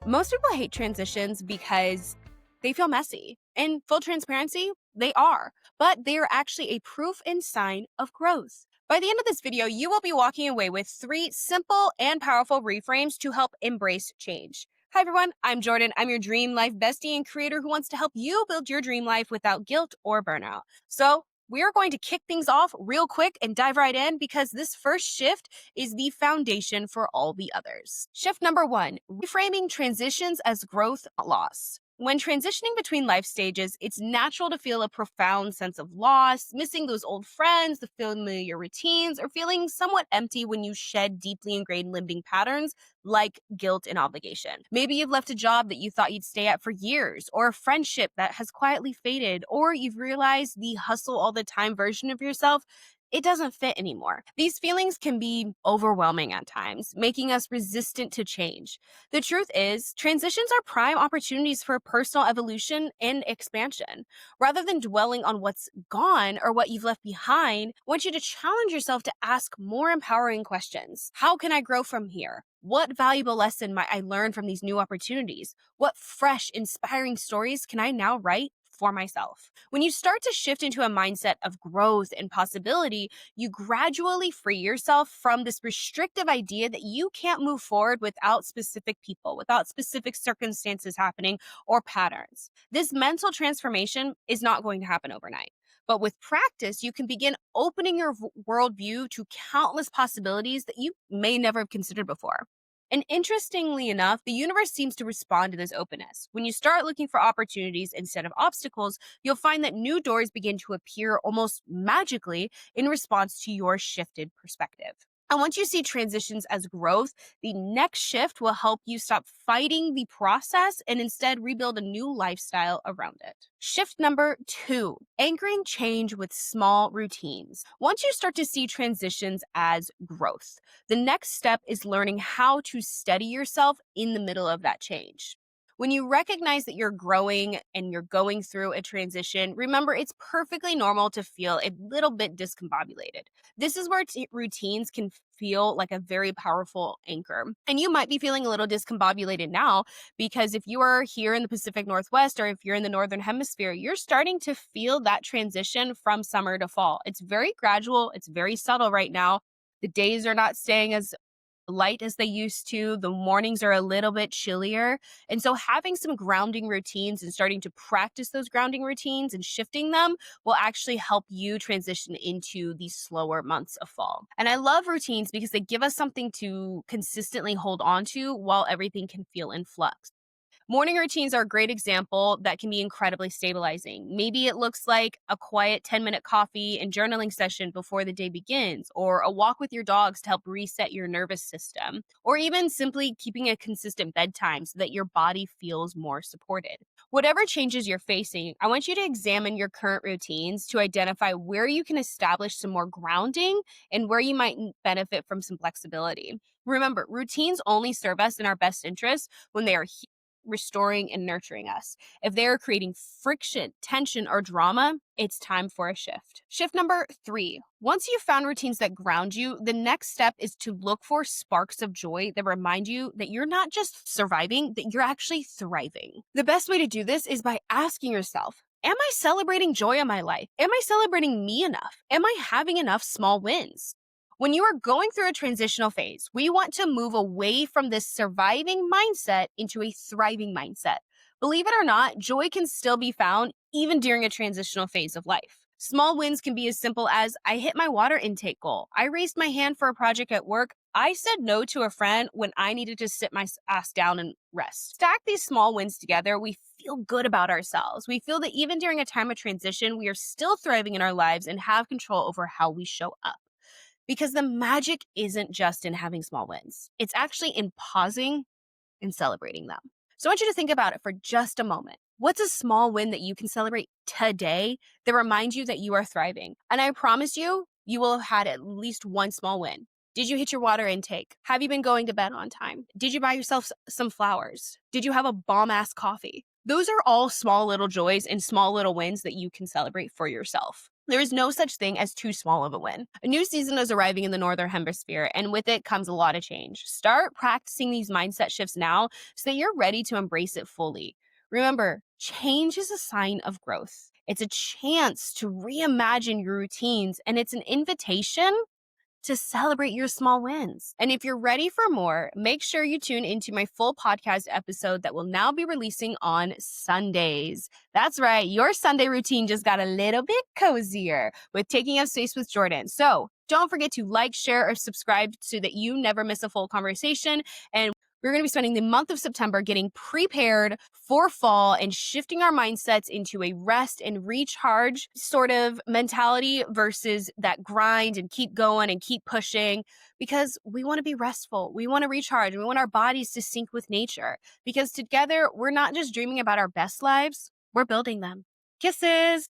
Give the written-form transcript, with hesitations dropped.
Most people hate transitions because they feel messy. In full transparency, they are, but they are actually a proof and sign of growth. By the end of this video, you will be walking away with 3 simple and powerful reframes to help embrace change. Hi everyone, I'm Jordan. I'm your dream life bestie and creator who wants to help you build your dream life without guilt or burnout. So we're going to kick things off real quick and dive right in because this first shift is the foundation for all the others. Shift number 1, reframing transitions as growth, not loss. When transitioning between life stages, it's natural to feel a profound sense of loss, missing those old friends, the familiar routines, or feeling somewhat empty when you shed deeply ingrained limiting patterns like guilt and obligation. Maybe you've left a job that you thought you'd stay at for years, or a friendship that has quietly faded, or you've realized the hustle all the time version of yourself it doesn't fit anymore. These feelings can be overwhelming at times, making us resistant to change. The truth is, transitions are prime opportunities for personal evolution and expansion. Rather than dwelling on what's gone or what you've left behind, I want you to challenge yourself to ask more empowering questions. How can I grow from here? What valuable lesson might I learn from these new opportunities? What fresh, inspiring stories can I now write for myself? When you start to shift into a mindset of growth and possibility, you gradually free yourself from this restrictive idea that you can't move forward without specific people, without specific circumstances happening or patterns. This mental transformation is not going to happen overnight. But with practice, you can begin opening your worldview to countless possibilities that you may never have considered before. And interestingly enough, the universe seems to respond to this openness. When you start looking for opportunities instead of obstacles, you'll find that new doors begin to appear almost magically in response to your shifted perspective. And once you see transitions as growth, the next shift will help you stop fighting the process and instead rebuild a new lifestyle around it. Shift number 2, anchoring change with small routines. Once you start to see transitions as growth, the next step is learning how to steady yourself in the middle of that change. When you recognize that you're growing and you're going through a transition, remember it's perfectly normal to feel a little bit discombobulated. This is where routines can feel like a very powerful anchor. And you might be feeling a little discombobulated now because if you are here in the Pacific Northwest or if you're in the Northern Hemisphere, you're starting to feel that transition from summer to fall. It's very gradual. It's very subtle right now. The days are not staying as light as they used to. The mornings are a little bit chillier. And so having some grounding routines and starting to practice those grounding routines and shifting them will actually help you transition into these slower months of fall. And I love routines because they give us something to consistently hold on to while everything can feel in flux. Morning routines are a great example that can be incredibly stabilizing. Maybe it looks like a quiet 10-minute coffee and journaling session before the day begins, or a walk with your dogs to help reset your nervous system, or even simply keeping a consistent bedtime so that your body feels more supported. Whatever changes you're facing, I want you to examine your current routines to identify where you can establish some more grounding and where you might benefit from some flexibility. Remember, routines only serve us in our best interest when they are restoring and nurturing us. If they are creating friction, tension, or drama, it's time for a shift. Shift number 3. Once you've found routines that ground you, the next step is to look for sparks of joy that remind you that you're not just surviving, that you're actually thriving. The best way to do this is by asking yourself, am I celebrating joy in my life? Am I celebrating me enough? Am I having enough small wins? When you are going through a transitional phase, we want to move away from this surviving mindset into a thriving mindset. Believe it or not, joy can still be found even during a transitional phase of life. Small wins can be as simple as I hit my water intake goal. I raised my hand for a project at work. I said no to a friend when I needed to sit my ass down and rest. Stack these small wins together, we feel good about ourselves. We feel that even during a time of transition, we are still thriving in our lives and have control over how we show up. Because the magic isn't just in having small wins. It's actually in pausing and celebrating them. So I want you to think about it for just a moment. What's a small win that you can celebrate today that reminds you that you are thriving? And I promise you, you will have had at least one small win. Did you hit your water intake? Have you been going to bed on time? Did you buy yourself some flowers? Did you have a bomb-ass coffee? Those are all small little joys and small little wins that you can celebrate for yourself. There is no such thing as too small of a win. A new season is arriving in the Northern Hemisphere, and with it comes a lot of change. Start practicing these mindset shifts now so that you're ready to embrace it fully. Remember, change is a sign of growth. It's a chance to reimagine your routines, and it's an invitation to celebrate your small wins. And if you're ready for more, make sure you tune into my full podcast episode that will now be releasing on Sundays. That's right, your Sunday routine just got a little bit cozier with Taking Up Space with Jordan. So don't forget to like, share, or subscribe so that you never miss a full conversation. And we're going to be spending the month of September getting prepared for fall and shifting our mindsets into a rest and recharge sort of mentality versus that grind and keep going and keep pushing, because we want to be restful. We want to recharge. We want our bodies to sync with nature, because together we're not just dreaming about our best lives, we're building them. Kisses.